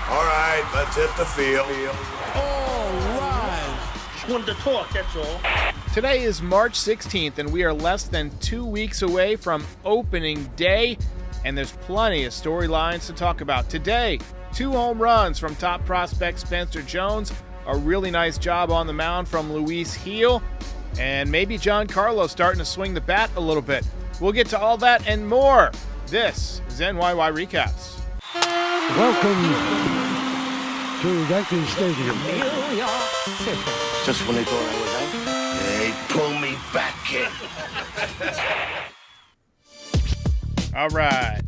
All right, let's hit the field. All right. Just wanted to talk, that's all. Today is March 16th, and we are less than 2 weeks away from opening day, and there's plenty of storylines to talk about. Today, 2 home runs from top prospect Spencer Jones, a really nice job on the mound from Luis Gil, and maybe Giancarlo starting to swing the bat a little bit. We'll get to all that and more. This is NYY Recaps. Welcome to Yankee Stadium. Just when they thought I was out, they pull me back in. All right.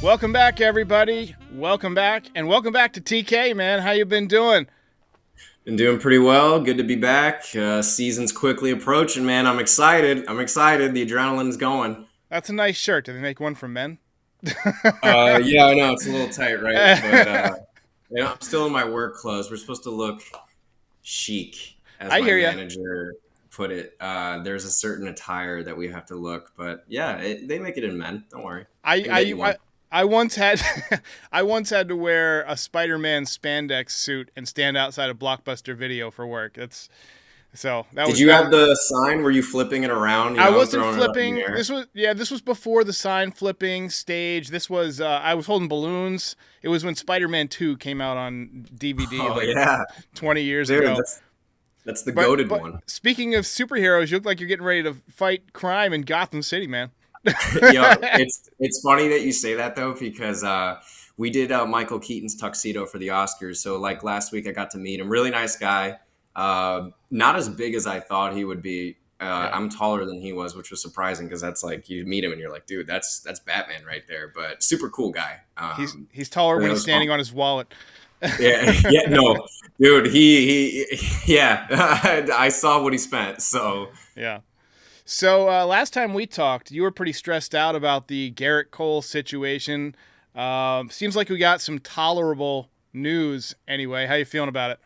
Welcome back, everybody. Welcome back. And welcome back to TK, man. How you been doing? Been doing pretty well. Good to be back. Season's quickly approaching, man. I'm excited. The adrenaline's going. That's a nice shirt. Did they make one for men? Yeah, I know. It's a little tight, right? But I'm still in my work clothes. We're supposed to look chic, as my manager put it. There's a certain attire that we have to look. But, yeah, they make it in men. Don't worry. I once had to wear a Spider-Man spandex suit and stand outside a Blockbuster Video for work. Did you have the sign? Were you flipping it around? I wasn't flipping. This was before the sign flipping stage. This was I was holding balloons. It was when Spider-Man 2 came out on DVD 20 years ago. That's the goated one. Speaking of superheroes, you look like you're getting ready to fight crime in Gotham City, man. It's funny that you say that though, because we did Michael Keaton's tuxedo for the Oscars. So like last week I got to meet him. Really nice guy. Not as big as I thought he would be. I'm taller than he was, which was surprising because that's like you meet him and you're like, dude, that's Batman right there. But super cool guy. He's taller when he's standing on his wallet. No, dude, I saw what he spent. So yeah. So last time we talked, you were pretty stressed out about the Gerrit Cole situation. Seems like we got some tolerable news anyway. How you feeling about it?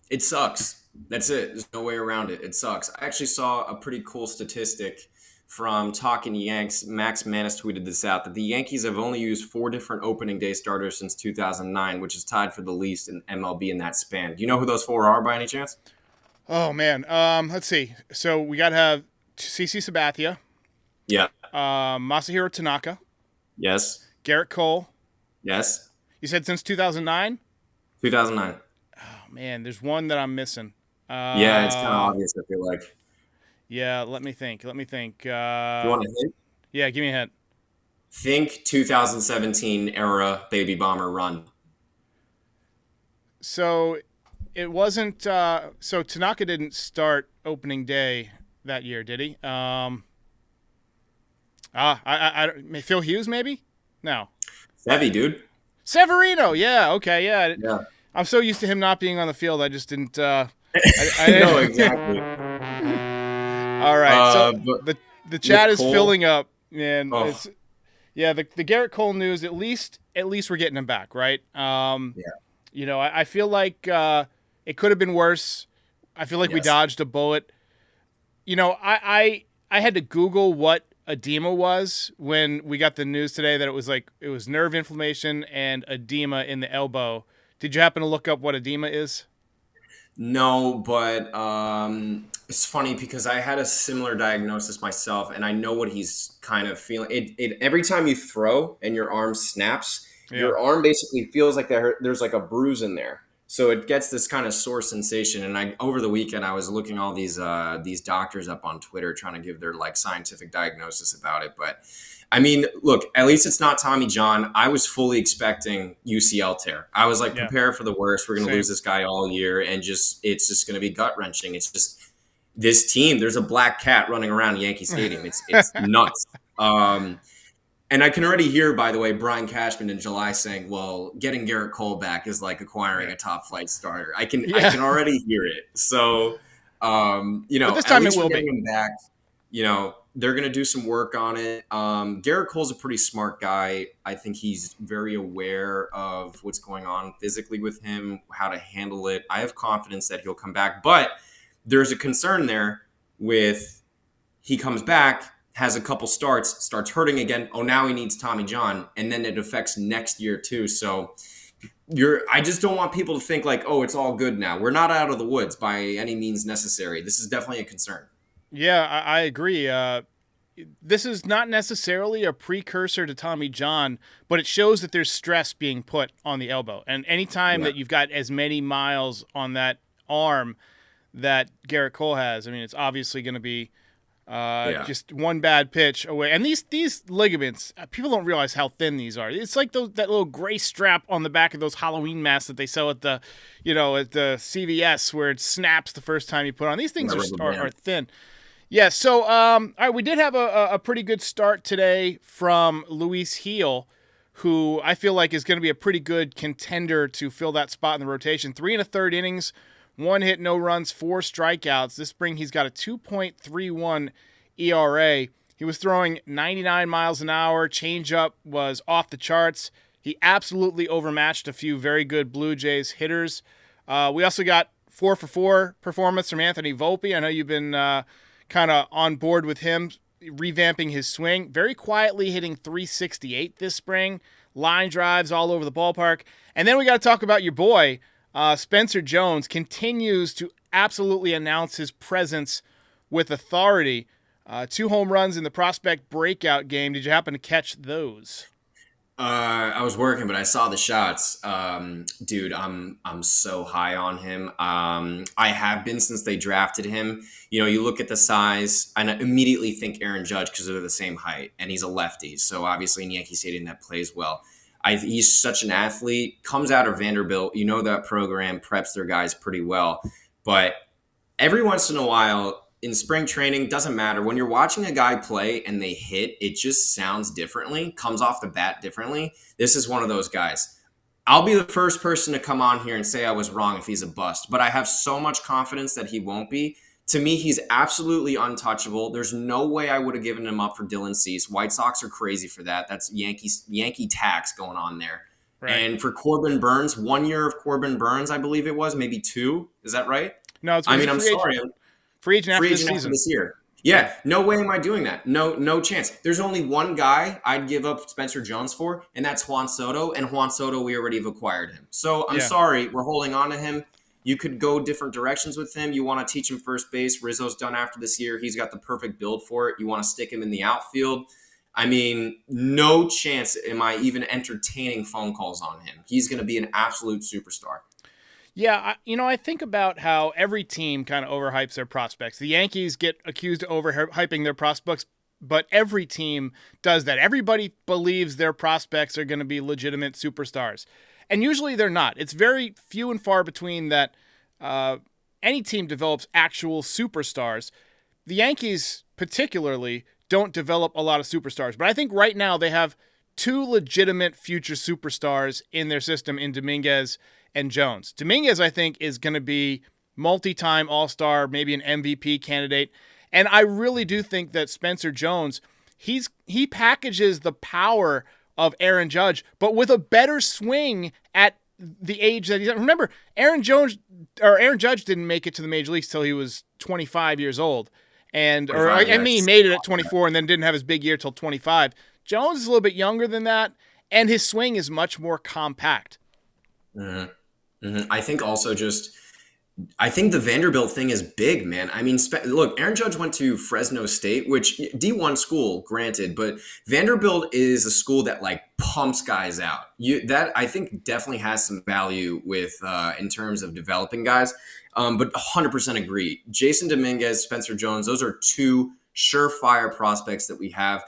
It sucks. That's it. There's no way around it. It sucks. I actually saw a pretty cool statistic from Talking Yanks. Max Manus tweeted this out, that the Yankees have only used 4 different opening day starters since 2009, which is tied for the least in MLB in that span. Do you know who those 4 are by any chance? Oh, man. Let's see. So we got to have CC Sabathia. Yeah. Masahiro Tanaka. Yes. Gerrit Cole. Yes. You said since 2009? 2009. Oh, man. There's one that I'm missing. Yeah, it's kind of obvious, I feel like. Yeah, let me think. Do you want a hint? Yeah, give me a hint. Think 2017 era Baby Bomber run. So it wasn't. So Tanaka didn't start opening day that year, did he? Phil Hughes, maybe? No. Sevy, dude. Severino. Yeah. Okay. Yeah. I'm so used to him not being on the field. I just didn't. I no, exactly. All right. So the chat is filling up, and the Gerrit Cole news. At least we're getting him back, right? You know, I feel like it could have been worse. I feel like we dodged a bullet. You know, I had to Google what edema was when we got the news today that it was nerve inflammation and edema in the elbow. Did you happen to look up what edema is? No, but it's funny because I had a similar diagnosis myself, and I know what he's kind of feeling. It every time you throw and your arm snaps, your arm basically feels like there's like a bruise in there. So it gets this kind of sore sensation. And over the weekend, I was looking all these doctors up on Twitter trying to give their like scientific diagnosis about it. But I mean, look, at least it's not Tommy John. I was fully expecting UCL tear. I was like, prepare for the worst. We're going to lose this guy all year. And it's just going to be gut wrenching. It's just this team. There's a black cat running around Yankee Stadium. It's nuts. And I can already hear, by the way, Brian Cashman in July saying, well, getting Gerrit Cole back is like acquiring a top flight starter. I can already hear it. So, but this time it will be. Him back, they're going to do some work on it. Gerrit Cole's a pretty smart guy. I think he's very aware of what's going on physically with him, how to handle it. I have confidence that he'll come back. But there's a concern there with he comes back, has a couple starts hurting again. Oh, now he needs Tommy John, and then it affects next year too. So I just don't want people to think like, oh, it's all good now. We're not out of the woods by any means necessary. This is definitely a concern. Yeah, I agree. This is not necessarily a precursor to Tommy John, but it shows that there's stress being put on the elbow. And anytime that you've got as many miles on that arm that Gerrit Cole has, I mean, it's obviously going to be just one bad pitch away. And these ligaments, people don't realize how thin these are. It's like that little gray strap on the back of those Halloween masks that they sell at the CVS where it snaps the first time you put on. These things are thin. Yeah, so all right, we did have a pretty good start today from Luis Gil, who I feel like is going to be a pretty good contender to fill that spot in the rotation. 3 1/3 innings, 1 hit, no runs, 4 strikeouts. This spring he's got a 2.31 ERA. He was throwing 99 miles an hour. Changeup was off the charts. He absolutely overmatched a few very good Blue Jays hitters. We also got 4-for-4 performance from Anthony Volpe. I know you've been kind of on board with him, revamping his swing. Very quietly hitting 368 this spring. Line drives all over the ballpark. And then we got to talk about your boy, Spencer Jones. Continues to absolutely announce his presence with authority. 2 home runs in the prospect breakout game. Did you happen to catch those? I was working, but I saw the shots. Dude, I'm so high on him. I have been since they drafted him. You know, you look at the size, and I immediately think Aaron Judge because they're the same height, and he's a lefty. So obviously in Yankee Stadium that plays well. He's such an athlete. Comes out of Vanderbilt. You know that program preps their guys pretty well. But every once in a while, in spring training, doesn't matter. When you're watching a guy play and they hit, it just sounds differently, comes off the bat differently. This is one of those guys. I'll be the first person to come on here and say I was wrong if he's a bust, but I have so much confidence that he won't be. To me, he's absolutely untouchable. There's no way I would have given him up for Dylan Cease. White Sox are crazy for that. That's Yankee tax going on there. Right. And for Corbin Burns, 1 year of Corbin Burns, I believe it was, maybe 2. Is that right? No, it's I'm sorry. Free agent after this year. Yeah, no way am I doing that. No chance. There's only one guy I'd give up Spencer Jones for, and that's Juan Soto. And Juan Soto, we already have acquired him. So I'm sorry, we're holding on to him. You could go different directions with him. You want to teach him first base. Rizzo's done after this year. He's got the perfect build for it. You want to stick him in the outfield. I mean, no chance am I even entertaining phone calls on him. He's going to be an absolute superstar. Yeah, I think about how every team kind of overhypes their prospects. The Yankees get accused of overhyping their prospects, but every team does that. Everybody believes their prospects are going to be legitimate superstars. And usually they're not. It's very few and far between that any team develops actual superstars. The Yankees particularly don't develop a lot of superstars. But I think right now they have 2 legitimate future superstars in their system in Dominguez and Jones. Dominguez, I think, is going to be multi-time All-Star, maybe an MVP candidate. And I really do think that Spencer Jones, he packages the power of Aaron Judge, but with a better swing at the age that he's at. Remember, Aaron Judge didn't make it to the major leagues till he was 25 years old. He made it at 24 and then didn't have his big year till 25. Jones is a little bit younger than that, and his swing is much more compact. Mm-hmm. Mm-hmm. I think the Vanderbilt thing is big, man. I mean, look, Aaron Judge went to Fresno State, which D1 school, granted, but Vanderbilt is a school that like pumps guys out. That I think definitely has some value with in terms of developing guys. But 100% agree. Jason Dominguez, Spencer Jones, those are 2 surefire prospects that we have.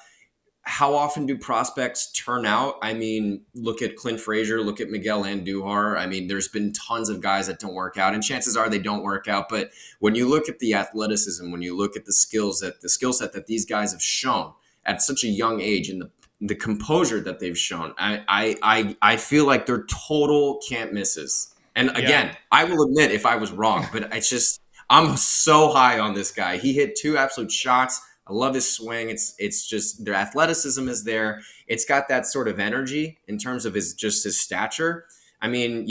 How often do prospects turn out? I mean, look at Clint Frazier, look at Miguel Andujar. I mean, there's been tons of guys that don't work out, and chances are they don't work out. But when you look at the athleticism, when you look at the skill set that these guys have shown at such a young age, and the composure that they've shown, I feel like they're total can't misses. And again, I will admit if I was wrong, but I'm so high on this guy. He hit 2 absolute shots. I love his swing. It's just their athleticism is there. It's got that sort of energy in terms of his stature. I mean,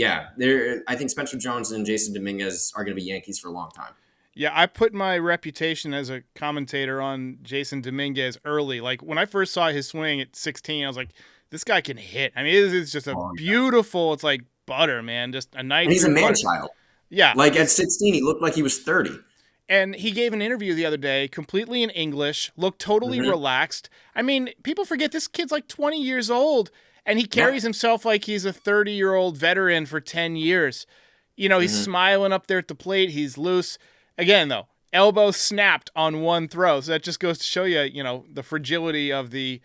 I think Spencer Jones and Jason Dominguez are going to be Yankees for a long time. Yeah, I put my reputation as a commentator on Jason Dominguez early. Like when I first saw his swing at 16, I was like, this guy can hit. I mean, it's just a beautiful, it's like butter, man. Just a nice. And he's a man-child. Yeah. Like at 16, he looked like he was 30. And he gave an interview the other day, completely in English, looked totally relaxed. I mean, people forget this kid's like 20 years old, and he carries himself like he's a 30-year-old veteran for 10 years. You know, he's smiling up there at the plate. He's loose. Again, though, elbow snapped on one throw. So that just goes to show you, you know, the fragility of the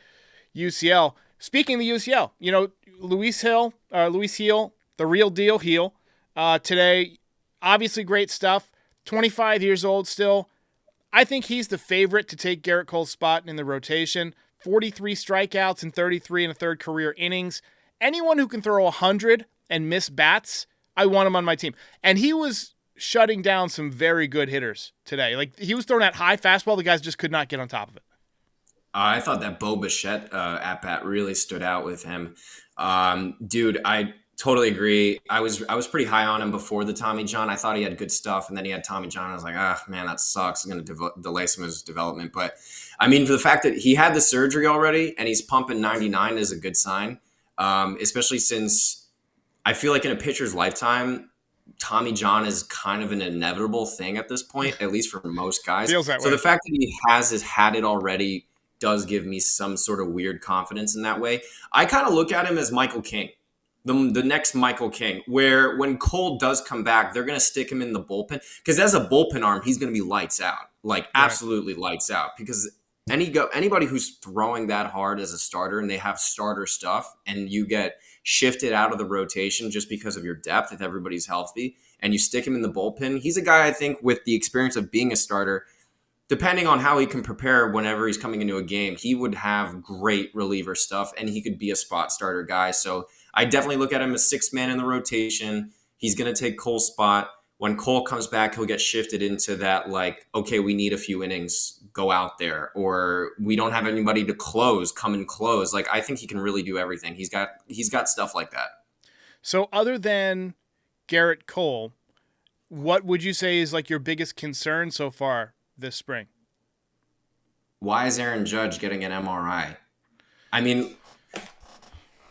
UCL. Speaking of the UCL, you know, Luis Heel, the real deal heel, today, obviously great stuff. 25 years old still. I think he's the favorite to take Gerrit Cole's spot in the rotation. 43 strikeouts and 33 and a third career innings. Anyone who can throw 100 and miss bats, I want him on my team. And he was shutting down some very good hitters today. Like, he was throwing that high fastball. The guys just could not get on top of it. I thought that Bo Bichette at-bat really stood out with him. Dude, I totally agree. I was pretty high on him before the Tommy John. I thought he had good stuff, and then he had Tommy John. I was like, man, that sucks. It's going to delay some of his development. But, I mean, for the fact that he had the surgery already and he's pumping 99 is a good sign, especially since I feel like in a pitcher's lifetime, Tommy John is kind of an inevitable thing at this point, at least for most guys. Feels that way. So the fact that he had it already does give me some sort of weird confidence in that way. I kind of look at him as Michael King, the next Michael King, where when Cole does come back, they're going to stick him in the bullpen. Because as a bullpen arm, he's going to be lights out, like absolutely lights out. Because anybody who's throwing that hard as a starter and they have starter stuff and you get shifted out of the rotation just because of your depth, if everybody's healthy, and you stick him in the bullpen, he's a guy, I think, with the experience of being a starter, depending on how he can prepare whenever he's coming into a game, he would have great reliever stuff, and he could be a spot starter guy. So I definitely look at him as sixth man in the rotation. He's going to take Cole's spot. When Cole comes back, he'll get shifted into that, like, okay, we need a few innings, go out there, or we don't have anybody to come and close. Like, I think he can really do everything. He's got stuff like that. So other than Gerrit Cole, what would you say is like your biggest concern so far this spring? Why is Aaron Judge getting an MRI? I mean,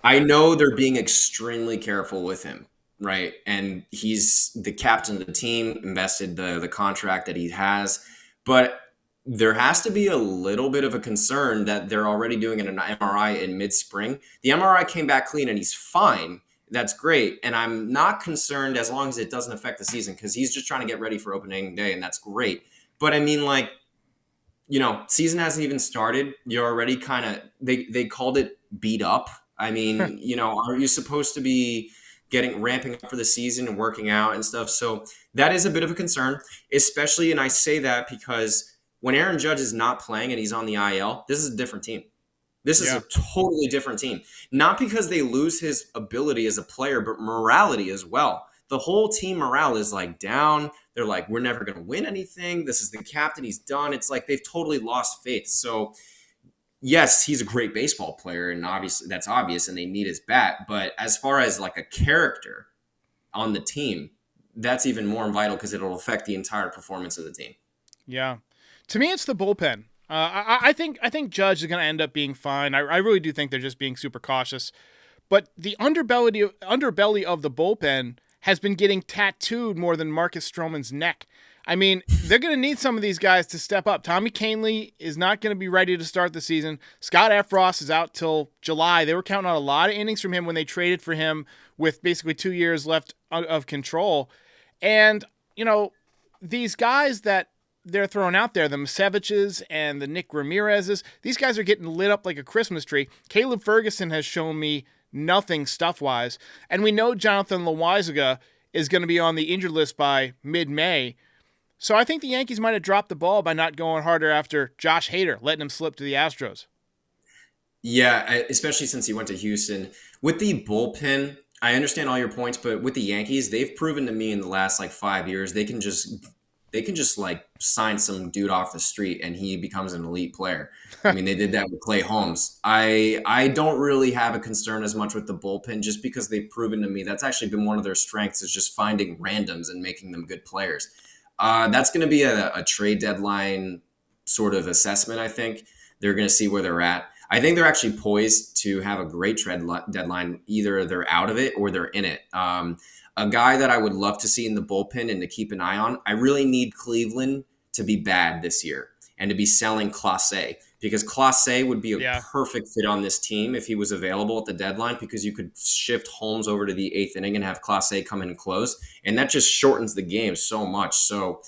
I know they're being extremely careful with him, right? And he's the captain of the team, invested the contract that he has. But there has to be a little bit of a concern that they're already doing an MRI in mid-spring. The MRI came back clean and he's fine. That's great. And I'm not concerned as long as it doesn't affect the season, because he's just trying to get ready for opening day, and that's great. But I mean, like, you know, season hasn't even started. You're already kind of, they called it beat up. I mean, you know, are you supposed to be ramping up for the season and working out and stuff? So that is a bit of a concern, especially, and I say that because when Aaron Judge is not playing and he's on the IL, this is a different team. This is a totally different team. Not because they lose his ability as a player, but morality as well. The whole team morale is like down. They're like, we're never going to win anything. This is the captain. He's done. It's like they've totally lost faith. So yes, he's a great baseball player, and obviously that's obvious, and they need his bat. But as far as like a character on the team, that's even more vital because it'll affect the entire performance of the team. Yeah. To me, it's the bullpen. I think Judge is going to end up being fine. I really do think they're just being super cautious. But the underbelly of the bullpen has been getting tattooed more than Marcus Stroman's neck. I mean, they're going to need some of these guys to step up. Tommy Kahnle is not going to be ready to start the season. Scott Efros is out till July. They were counting on a lot of innings from him when they traded for him with basically 2 years left of control. And, you know, these guys that they're throwing out there, the Maseviches and the Nick Ramirez's, these guys are getting lit up like a Christmas tree. Caleb Ferguson has shown me nothing stuff-wise. And we know Jonathan Loaisiga is going to be on the injured list by mid-May. So I think the Yankees might have dropped the ball by not going harder after Josh Hader, letting him slip to the Astros. Yeah, especially since he went to Houston. With the bullpen, I understand all your points, but with the Yankees, they've proven to me in the last 5 years they can just like sign some dude off the street and he becomes an elite player. I mean, they did that with Clay Holmes. I don't really have a concern as much with the bullpen just because they've proven to me that's actually been one of their strengths, is just finding randoms and making them good players. That's going to be a trade deadline sort of assessment, I think. They're going to see where they're at. I think they're actually poised to have a great trade deadline. Either they're out of it or they're in it. A guy that I would love to see in the bullpen and to keep an eye on, I really need Cleveland to be bad this year and to be selling Clase, because Clase would be a perfect fit on this team if he was available at the deadline, because you could shift Holmes over to the 8th inning and have Clase come in and close, and that just shortens the game so much. So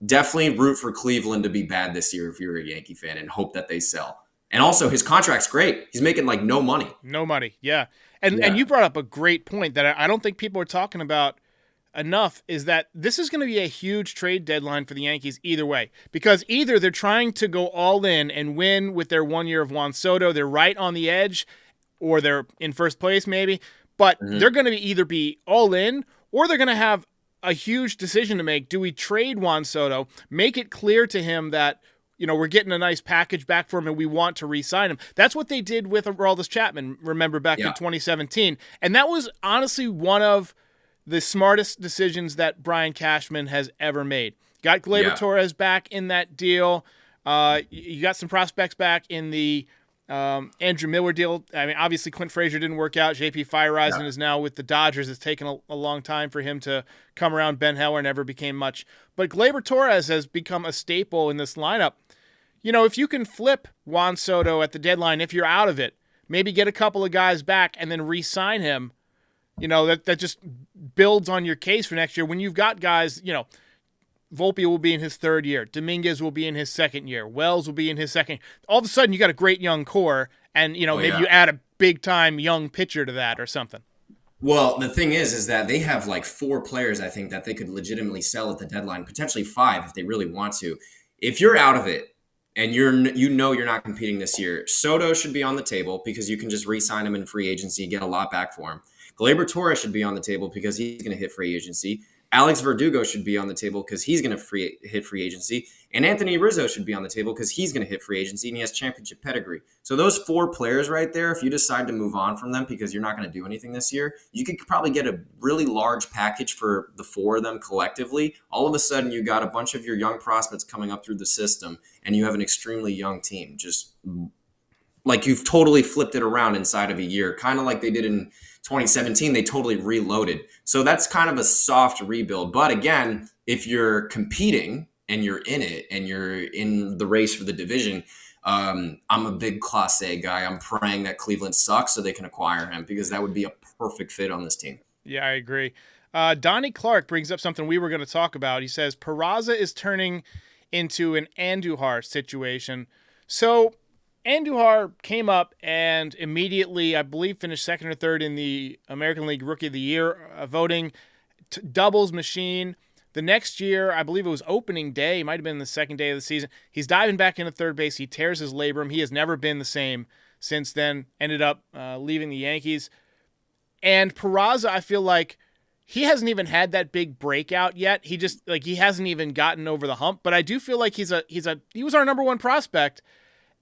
definitely root for Cleveland to be bad this year if you're a Yankee fan, and hope that they sell. And also, his contract's great. He's making like no money. No money, yeah. And you brought up a great point that I don't think people are talking about enough, is that this is going to be a huge trade deadline for the Yankees either way. Because either they're trying to go all in and win with their 1 year of Juan Soto, they're right on the edge, or they're in first place maybe, but they're going to either be all in, or they're going to have a huge decision to make. Do we trade Juan Soto, make it clear to him that, you know, we're getting a nice package back for him and we want to re-sign him? That's what they did with Aroldis Chapman, remember, back in 2017. And that was honestly one of the smartest decisions that Brian Cashman has ever made. Got Gleyber Torres back in that deal. You got some prospects back in the Andrew Miller deal. I mean, obviously Clint Frazier didn't work out. JP Feyereisen is now with the Dodgers. It's taken a long time for him to come around. Ben Heller never became much. But Gleyber Torres has become a staple in this lineup. You know, if you can flip Juan Soto at the deadline, if you're out of it, maybe get a couple of guys back and then re-sign him, you know, that just builds on your case for next year. When you've got guys, you know, Volpe will be in his 3rd year. Dominguez will be in his 2nd year. Wells will be in his 2nd. All of a sudden, you got a great young core, and, you know, maybe you add a big-time young pitcher to that or something. Well, the thing is that they have like 4 players, I think, that they could legitimately sell at the deadline, potentially 5 if they really want to. If you're out of it, and you're not competing this year, Soto should be on the table because you can just re-sign him in free agency, get a lot back for him. Gleyber Torres should be on the table because he's going to hit free agency. Alex Verdugo should be on the table because he's going to hit free agency. And Anthony Rizzo should be on the table because he's going to hit free agency and he has championship pedigree. So those 4 players right there, if you decide to move on from them because you're not going to do anything this year, you could probably get a really large package for the 4 of them collectively. All of a sudden, you got a bunch of your young prospects coming up through the system and you have an extremely young team. Just like you've totally flipped it around inside of a year, kind of like they did in 2017, they totally reloaded. So that's kind of a soft rebuild. But again, if you're competing and you're in it and you're in the race for the division, I'm a big Class A guy. I'm praying that Cleveland sucks so they can acquire him, because that would be a perfect fit on this team. Yeah, I agree. Donnie Clark brings up something we were going to talk about. He says Peraza is turning into an Andujar situation. So Andujar came up and immediately, I believe, finished 2nd or 3rd in the American League Rookie of the Year voting, doubles machine. The next year, I believe it was opening day, it might have been the 2nd day of the season, he's diving back into 3rd base. He tears his labrum. He has never been the same since then. Ended up leaving the Yankees. And Peraza, I feel like he hasn't even had that big breakout yet. He hasn't even gotten over the hump. But I do feel like he was our number 1 prospect.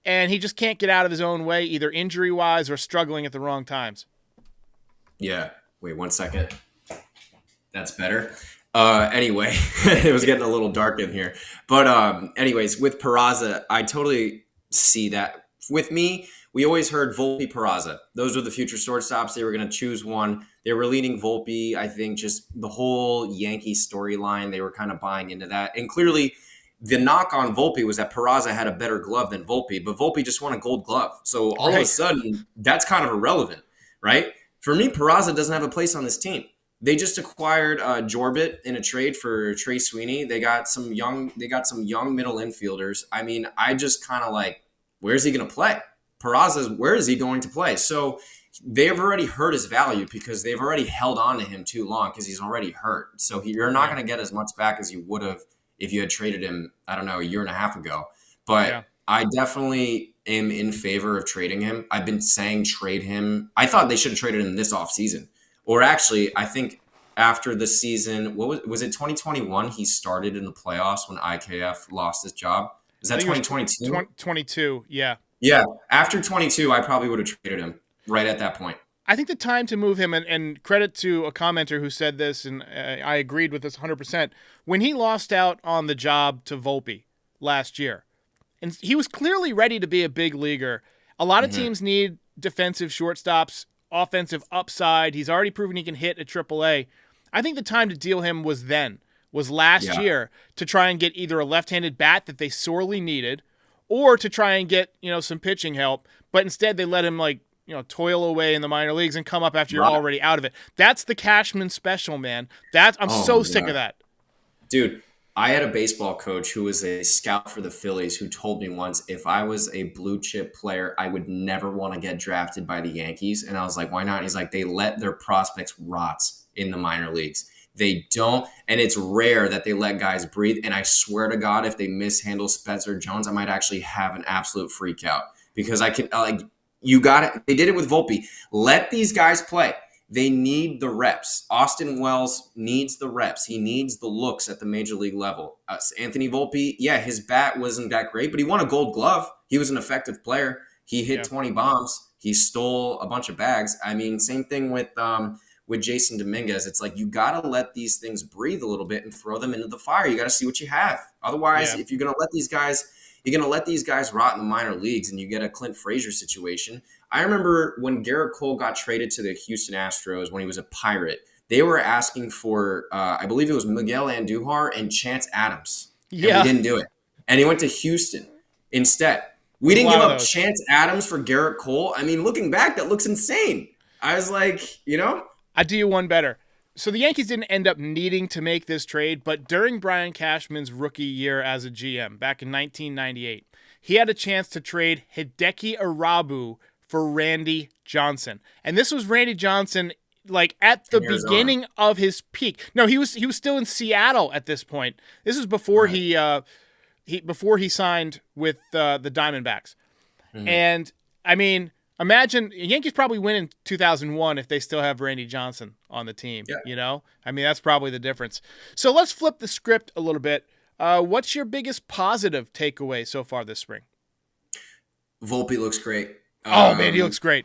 And he just can't get out of his own way, either injury-wise or struggling at the wrong times. Yeah. Wait 1 second. That's better. Anyway, it was getting a little dark in here. But anyways, with Peraza, I totally see that. With me, we always heard Volpe, Peraza. Those were the future shortstops. They were going to choose one. They were leading Volpe. I think just the whole Yankee storyline, they were kind of buying into that. And clearly, the knock on Volpe was that Peraza had a better glove than Volpe, but Volpe just won a Gold Glove. So all of a sudden, that's kind of irrelevant, right? For me, Peraza doesn't have a place on this team. They just acquired Jorbit in a trade for Trey Sweeney. They got some young middle infielders. I mean, I just kind of like, where's he going to play? Peraza, where is he going to play? So they've already hurt his value because they've already held on to him too long because he's already hurt. So you're not going to get as much back as you would have if you had traded him, I don't know, a year and a half ago. But I definitely am in favor of trading him. I've been saying trade him. I thought they should have traded him this offseason. Or actually, I think after the season, was it 2021 he started in the playoffs when IKF lost his job? Is that 2022? 2022, yeah. Yeah, after 22, I probably would have traded him right at that point. I think the time to move him, and credit to a commenter who said this, and I agreed with this 100%, when he lost out on the job to Volpe last year, and he was clearly ready to be a big leaguer. A lot of teams need defensive shortstops, offensive upside. He's already proven he can hit at AAA. I think the time to deal him was last year, to try and get either a left-handed bat that they sorely needed, or to try and get, some pitching help. But instead they let him toil away in the minor leagues and come up after you're already out of it. That's the Cashman special, man. I'm so sick of that. Dude, I had a baseball coach who was a scout for the Phillies who told me once, if I was a blue chip player, I would never want to get drafted by the Yankees. And I was like, why not? And he's like, they let their prospects rot in the minor leagues. They don't, and it's rare that they let guys breathe. And I swear to God, if they mishandle Spencer Jones, I might actually have an absolute freak out, because I can you got it. They did it with Volpe. Let these guys play. They need the reps. Austin Wells needs the reps. He needs the looks at the major league level. Anthony Volpe, his bat wasn't that great, but he won a Gold Glove. He was an effective player. He hit 20 bombs. He stole a bunch of bags. I mean, same thing with Jason Dominguez. It's like, you got to let these things breathe a little bit and throw them into the fire. You got to see what you have. Otherwise, if you're going to let these guys rot in the minor leagues and you get a Clint Frazier situation. I remember when Garrett Cole got traded to the Houston Astros when he was a Pirate, they were asking for, I believe it was Miguel Andujar and Chance Adams. Yeah. And we didn't do it. And he went to Houston instead. We didn't give up Chance Adams for Garrett Cole. I mean, looking back, that looks insane. I was like, I'd do you one better. So the Yankees didn't end up needing to make this trade, but during Brian Cashman's rookie year as a GM back in 1998, he had a chance to trade Hideki Arabu for Randy Johnson. And this was Randy Johnson at the beginning of his peak. No, he was still in Seattle at this point. This is before he signed with the Diamondbacks. Mm-hmm. And I mean, imagine Yankees probably win in 2001 if they still have Randy Johnson on the team. Yeah. I mean, that's probably the difference. So let's flip the script a little bit. What's your biggest positive takeaway so far this spring? Volpe looks great. Oh, man, he looks great.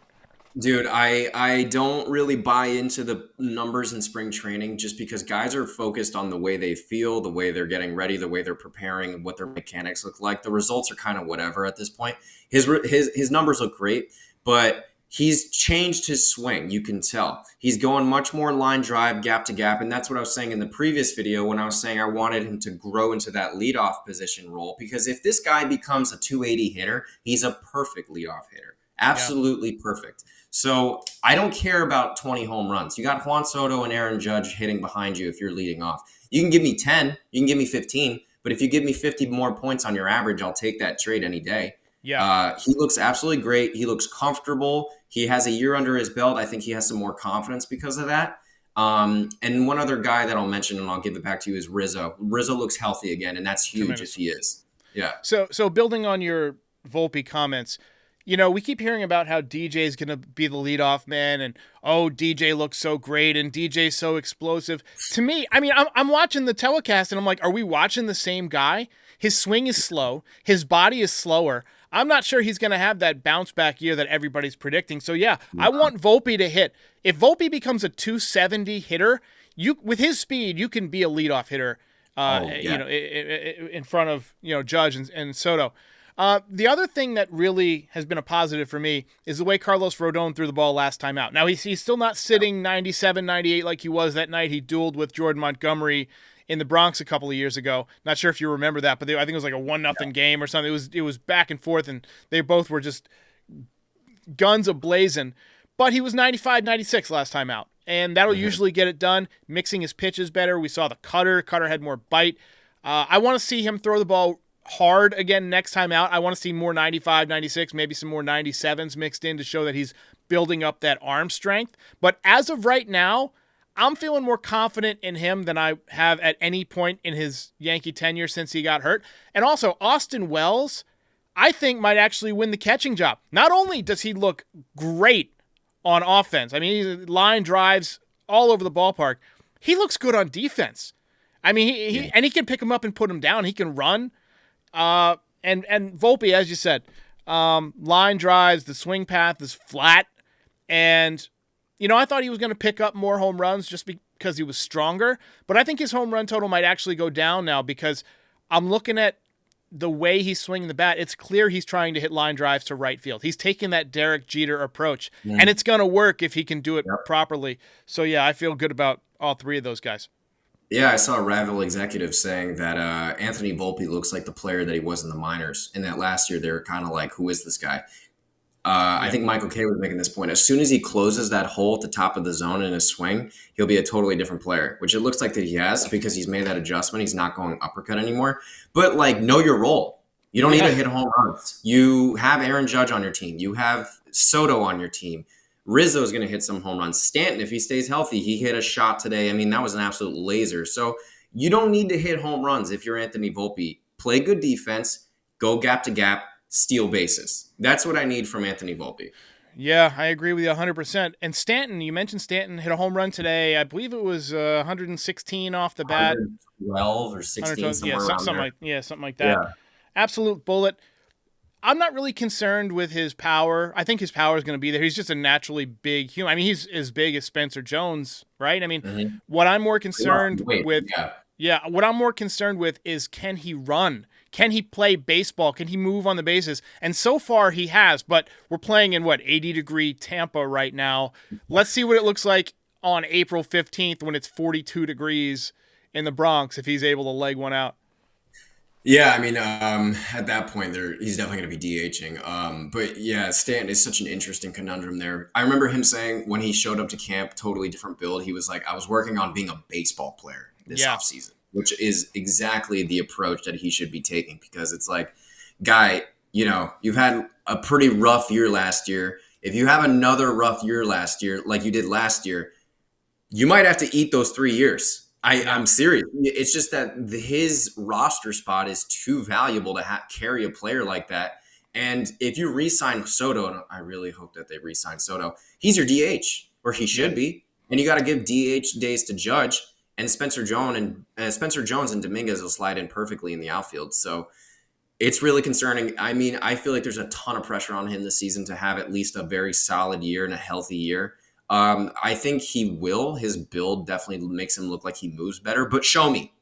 Dude, I don't really buy into the numbers in spring training just because guys are focused on the way they feel, the way they're getting ready, the way they're preparing, what their mechanics look like. The results are kind of whatever at this point. His numbers look great, but he's changed his swing. You can tell. He's going much more line drive, gap to gap, and that's what I was saying in the previous video when I was saying I wanted him to grow into that leadoff position role, because if this guy becomes a 280 hitter, he's a perfect leadoff hitter. Absolutely perfect. So I don't care about 20 home runs. You got Juan Soto and Aaron Judge hitting behind you if you're leading off. You can give me 10, you can give me 15, but if you give me 50 more points on your average, I'll take that trade any day. Yeah. He looks absolutely great. He looks comfortable. He has a year under his belt. I think he has some more confidence because of that. And one other guy that I'll mention, and I'll give it back to you, is Rizzo. Rizzo looks healthy again, and that's huge if he is. Yeah. So building on your Volpe comments, we keep hearing about how DJ is going to be the leadoff man, and DJ looks so great, and DJ's so explosive. To me, I mean, I'm watching the telecast, and I'm like, are we watching the same guy? His swing is slow. His body is slower. I'm not sure he's going to have that bounce back year that everybody's predicting. So I want Volpe to hit. If Volpe becomes a 270 hitter, with his speed, you can be a leadoff hitter. In front of Judge and Soto. The other thing that really has been a positive for me is the way Carlos Rodon threw the ball last time out. Now, he's still not sitting 97, 98 like he was that night. He dueled with Jordan Montgomery in the Bronx a couple of years ago. Not sure if you remember that, but I think it was like a 1-0 game or something. It was back and forth, and they both were just guns a-blazing. But he was 95, 96 last time out, and that'll usually get it done. Mixing his pitches better. We saw the cutter. Cutter had more bite. I want to see him throw the ball hard again next time out. I want to see more 95, 96, maybe some more 97s mixed in to show that he's building up that arm strength. But as of right now, I'm feeling more confident in him than I have at any point in his Yankee tenure since he got hurt. And also, Austin Wells, I think, might actually win the catching job. Not only does he look great on offense, I mean, he line drives all over the ballpark, he looks good on defense. I mean, he can pick him up and put him down. He can run. And Volpe, as you said, line drives, the swing path is flat, and I thought he was going to pick up more home runs just because he was stronger, but I think his home run total might actually go down now because I'm looking at the way he's swinging the bat. It's clear he's trying to hit line drives to right field. He's taking that Derek Jeter approach, and it's going to work if he can do it properly. So, yeah, I feel good about all three of those guys. Yeah, I saw a rival executive saying that Anthony Volpe looks like the player that he was in the minors, and that last year they were kind of like, who is this guy? I think Michael Kay was making this point. As soon as he closes that hole at the top of the zone in his swing, he'll be a totally different player, which it looks like that he has because he's made that adjustment. He's not going uppercut anymore. But, know your role. You don't need to hit home runs. You have Aaron Judge on your team. You have Soto on your team. Rizzo is going to hit some home runs. Stanton, if he stays healthy, he hit a shot today. I mean, that was an absolute laser. So you don't need to hit home runs if you're Anthony Volpe. Play good defense, go gap to gap, steal bases. That's what I need from Anthony Volpe. Yeah, I agree with you 100%. And Stanton, you mentioned Stanton hit a home run today. I believe it was 116 off the bat. 112 or 16, somewhere around there. Something like that. Yeah. Absolute bullet. I'm not really concerned with his power. I think his power is going to be there. He's just a naturally big human. I mean, he's as big as Spencer Jones, right? I mean, what I'm more concerned with is can he run? Can he play baseball? Can he move on the bases? And so far he has, but we're playing in 80-degree Tampa right now. Let's see what it looks like on April 15th when it's 42 degrees in the Bronx if he's able to leg one out. Yeah, I mean, at that point, he's definitely going to be DHing. But yeah, Stanton is such an interesting conundrum there. I remember him saying when he showed up to camp, totally different build. He was like, I was working on being a baseball player this offseason, which is exactly the approach that he should be taking because it's like, guy, you've had a pretty rough year last year. If you have another rough year last year, like you did last year, you might have to eat those 3 years. I'm serious. It's just that his roster spot is too valuable to carry a player like that. And if you re-sign Soto, and I really hope that they re-sign Soto, he's your DH, or he should be. And you got to give DH days to Judge, and Spencer Jones and Dominguez will slide in perfectly in the outfield. So it's really concerning. I mean, I feel like there's a ton of pressure on him this season to have at least a very solid year and a healthy year. I think he will. His build definitely makes him look like he moves better, but show me,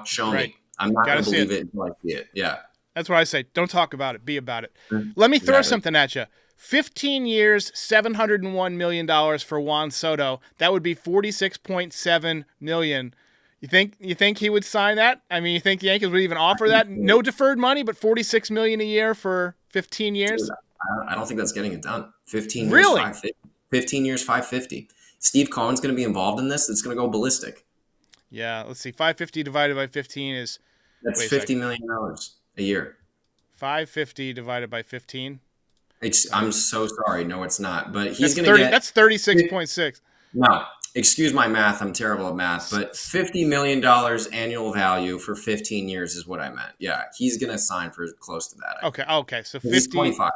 show me. I'm not going to believe it until I see it. Yeah. That's what I say. Don't talk about it. Be about it. Let me throw something at you. 15 years, $701 million for Juan Soto. That would be $46.7 million. You think he would sign that? I mean, you think the Yankees would even offer that? No deferred money, but $46 million a year for 15 years? Dude, I don't think that's getting it done. 15 years, really? 15 years, 550. Steve Cohen's going to be involved in this. It's going to go ballistic. Yeah, let's see. 550 divided by 15 is... That's $50 million a year. 550 divided by 15? I'm so sorry. No, it's not. But he's going to get... That's 36.6. No, excuse my math. I'm terrible at math. But $50 million annual value for 15 years is what I meant. Yeah, he's going to sign for close to that. Okay. So 50... He's 25.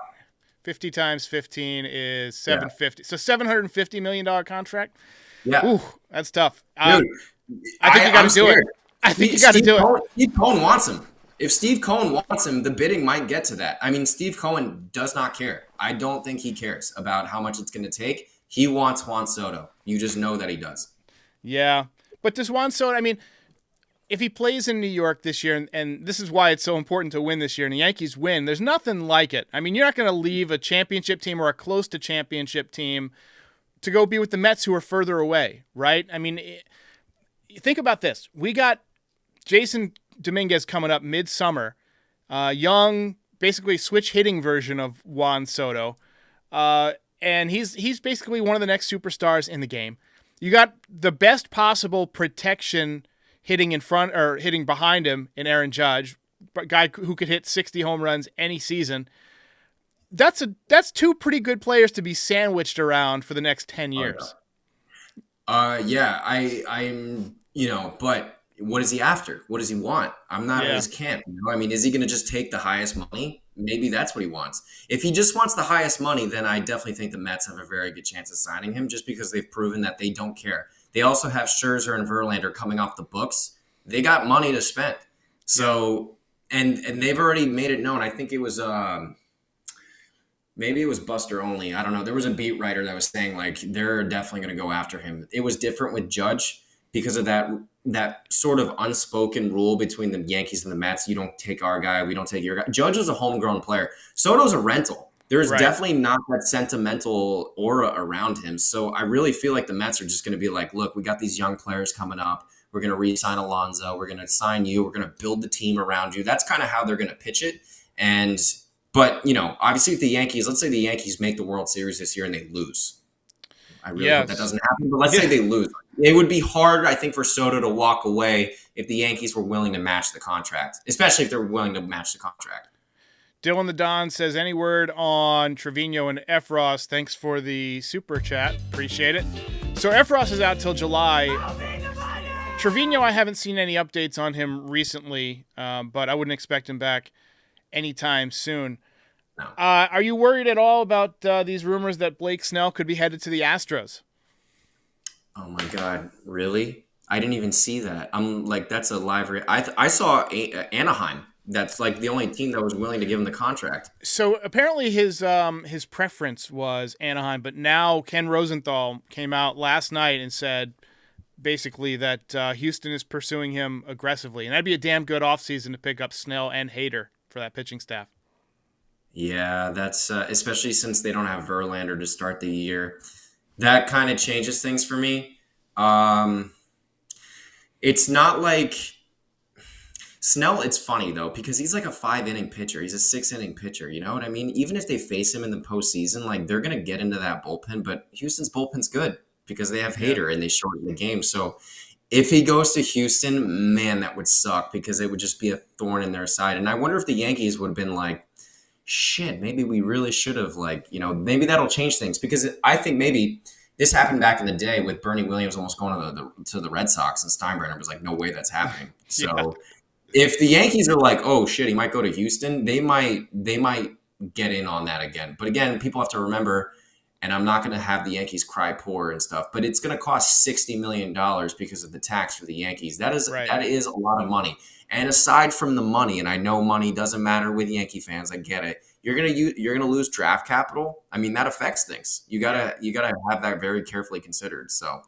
50 times 15 is 750. So $750 million contract? Yeah. Ooh, that's tough. Dude, I think you got to do it. I think you got to do it. Steve Cohen wants him. If Steve Cohen wants him, the bidding might get to that. I mean, Steve Cohen does not care. I don't think he cares about how much it's going to take. He wants Juan Soto. You just know that he does. Yeah. But does Juan Soto, I mean, if he plays in New York this year, and this is why it's so important to win this year, and the Yankees win, there's nothing like it. I mean, you're not going to leave a championship team or a close to championship team to go be with the Mets who are further away, right? I mean, think about this. We got Jason Dominguez coming up midsummer, young, basically switch hitting version of Juan Soto, and he's basically one of the next superstars in the game. You got the best possible protection hitting in front or hitting behind him in Aaron Judge, a guy who could hit 60 home runs any season. That's two pretty good players to be sandwiched around for the next 10 years. Yeah, I'm, but what is he after? What does he want? I'm not in his camp. I mean, is he going to just take the highest money? Maybe that's what he wants. If he just wants the highest money, then I definitely think the Mets have a very good chance of signing him just because they've proven that they don't care. They also have Scherzer and Verlander coming off the books. They got money to spend. So, and they've already made it known. I think it was maybe it was Buster Olney. I don't know. There was a beat writer that was saying like they're definitely going to go after him. It was different with Judge because of that sort of unspoken rule between the Yankees and the Mets. You don't take our guy, we don't take your guy. Judge is a homegrown player. Soto's a rental. There's definitely not that sentimental aura around him. So I really feel like the Mets are just going to be like, look, we got these young players coming up. We're going to re-sign Alonso. We're going to sign you. We're going to build the team around you. That's kind of how they're going to pitch it. But, obviously if the Yankees, let's say the Yankees make the World Series this year and they lose. I really hope that doesn't happen, but let's say they lose. It would be hard, I think, for Soto to walk away if the Yankees were willing to match the contract, especially if they're willing to match the contract. Dylan the Don says, any word on Trevino and Efros? Thanks for the super chat. Appreciate it. So Efros is out till July. Trevino, I haven't seen any updates on him recently, but I wouldn't expect him back anytime soon. No. Are you worried at all about these rumors that Blake Snell could be headed to the Astros? Oh my God, really? I didn't even see that. I'm like, that's a live. I saw Anaheim. That's like the only team that was willing to give him the contract. So apparently his preference was Anaheim, but now Ken Rosenthal came out last night and said basically that Houston is pursuing him aggressively, and that'd be a damn good offseason to pick up Snell and Hader for that pitching staff. Yeah, that's especially since they don't have Verlander to start the year. That kind of changes things for me. It's not like Snell. It's funny though, because he's like a 5-inning pitcher. He's a 6-inning pitcher. You know what I mean? Even if they face him in the postseason, like they're going to get into that bullpen, but Houston's bullpen's good because they have Hader and they shorten the game. So if he goes to Houston, man, that would suck because it would just be a thorn in their side. And I wonder if the Yankees would have been like, shit, maybe we really should have maybe that'll change things, because I think maybe this happened back in the day with Bernie Williams almost going to the Red Sox, and Steinbrenner was like, no way that's happening. So if the Yankees are like, oh shit, he might go to Houston, they might get in on that again. But again, people have to remember, and I'm not going to have the Yankees cry poor and stuff, but it's going to cost $60 million because of the tax for the Yankees. That is a lot of money. And aside from the money, and I know money doesn't matter with Yankee fans, I get it. You're gonna lose draft capital. I mean, that affects things. You gotta have that very carefully considered. So,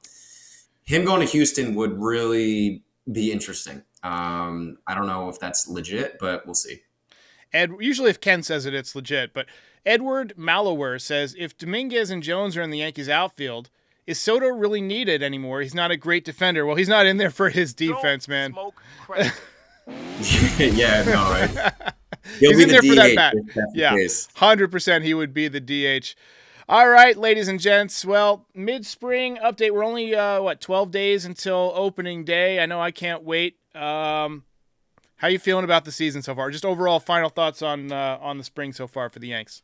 him going to Houston would really be interesting. I don't know if that's legit, but we'll see. Usually if Ken says it, it's legit. But Edward Mallower says, if Dominguez and Jones are in the Yankees outfield, is Soto really needed anymore? He's not a great defender. Well, he's not in there for his defense, man. Yeah, no, right? He's in there for that bat. Yeah, 100% he would be the DH. All right, ladies and gents. Well, mid-spring update. We're only, 12 days until opening day. I know I can't wait. How you feeling about the season so far? Just overall final thoughts on the spring so far for the Yanks.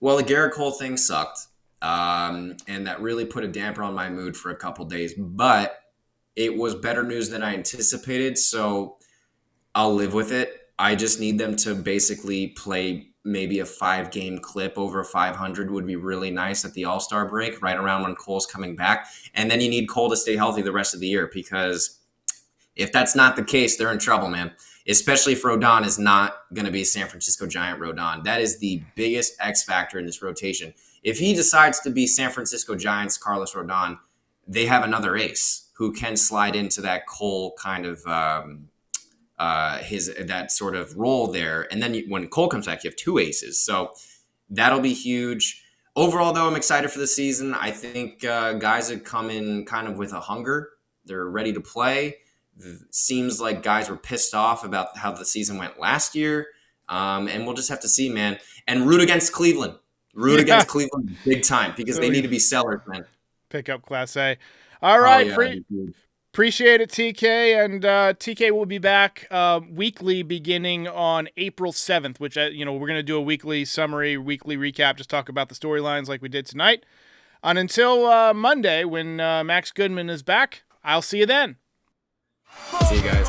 Well, the Garrett Cole thing sucked, and that really put a damper on my mood for a couple days. But it was better news than I anticipated, so I'll live with it. I just need them to basically play maybe a 5-game clip over 500 would be really nice at the All-Star break, right around when Cole's coming back. And then you need Cole to stay healthy the rest of the year, because if that's not the case, they're in trouble, man. Especially if Rodon is not going to be San Francisco Giant Rodon. That is the biggest X factor in this rotation. If he decides to be San Francisco Giants Carlos Rodon, they have another ace who can slide into that Cole kind of that sort of role there. And then when Cole comes back, you have 2 aces. So that'll be huge. Overall, though, I'm excited for the season. I think guys have come in kind of with a hunger. They're ready to play. Seems like guys were pissed off about how the season went last year. And we'll just have to see, man. And root against Cleveland. Root against Cleveland big time, because they need to be sellers, man. Pick up Class A. All right, appreciate it, TK. And TK will be back weekly beginning on April 7th, which, we're going to do a weekly summary, weekly recap, just talk about the storylines like we did tonight. And until Monday, when Max Goodman is back, I'll see you then. See you guys.